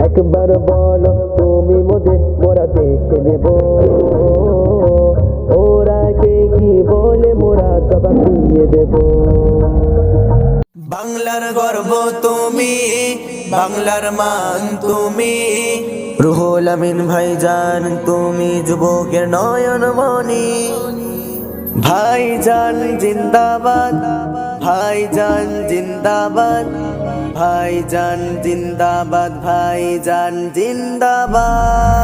একবার বলো তুমি মোদের মোরা দেখে নেব ওরা কে কি বলে মোরা জবাব দিয়ে দেব বাংলার গর্ব তুমি বাংলার মান তুমি রুহুল আমিন ভাইজান তুমি যুবকের নয়নমণি ভাইজান জিন্দাবাদ ভাইজান জিন্দাবাদ ভাইজান জিন্দাবাদ ভাইজান জিন্দাবাদ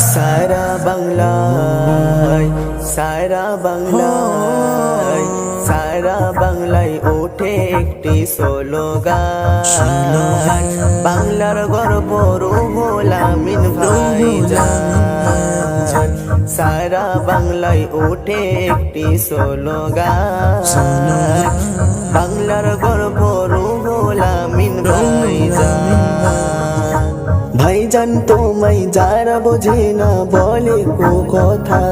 সারা বাংলায় সারা বাংলায় সারা বাংলায় ওঠে একটি স্লোগান বাংলার গর্ব রুহুল আমিন ভাইজান সারা বাংলায় ওঠে একটি স্লোগান বাংলার গর্ব রুহুল আমিন ভাইজান ভাইজান তোমায় যারা বোঝে না বলে কথা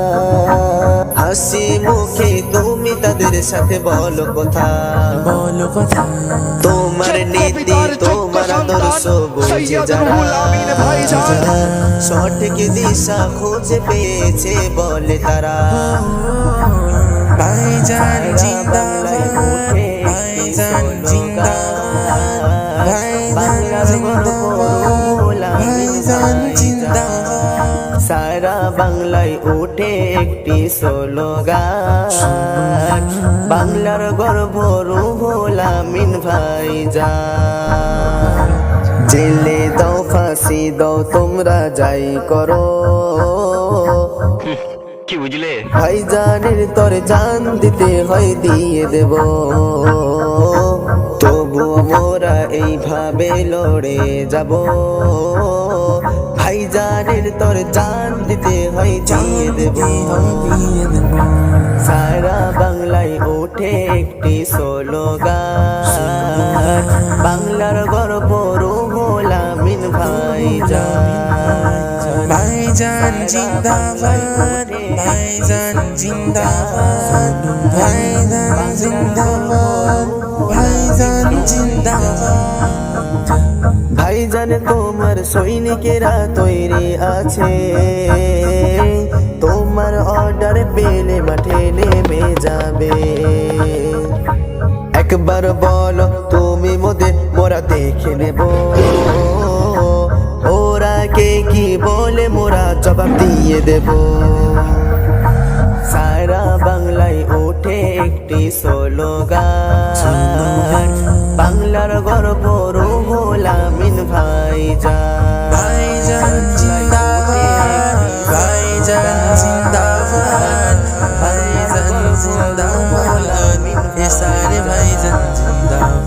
হাসি মুখে তুমি তাদের সাথে বলো কথা তোমার নীতি তোমার আদর্শ বুঝে যারা সঠিক দিশা খুঁজে পেয়েছে বলে তারা ভাইজান জিন্দাবাদ ভাইজান জিন্দাবাদ ভাইজান জিন্দাবাদ সারা বাংলায় উঠে একটি স্লোগান বাংলার গর্ব রুহুল আমিন ভাইজান জেলে দাও ফাঁসি দাও তোমরা যাই করো কি বুঝলে ভাইজানের তোর জান দিতে হয় দিয়ে দেব তবু মোরা এইভাবে লড়ে যাব ভাইজানের তোর জান দিতে হয় দিয়ে দেব সারা বাংলায় ওঠে একটি স্লোগান বাংলার গর্ব রুহুল আমিন ভাইজান ভাইজান জিন্দাবাদ ভাইজান জিন্দাবাদ ভাইজান জিন্দাবাদ ভাইজান জিন্দাবাদ ভাইজান তোমার সৈনিকেরা তৈরি আছে তোমার অর্ডার পেলে মাঠে নেমে যাবে একবার বলো তুমি মোদের মোরা দেখে নেব ওরা কে কি বলে মোরা জবাব দিয়ে দেব সারা বাংলায় ওঠে একটি স্লোগান বাংলার গর্ব রুহুল আমিন ভাইজান ভাইজান জিন্দাবাদ ভাইজান জিন্দাবাদ ভাইজান জিন্দাবাদ এ সারে ভাইজান জিন্দাবাদ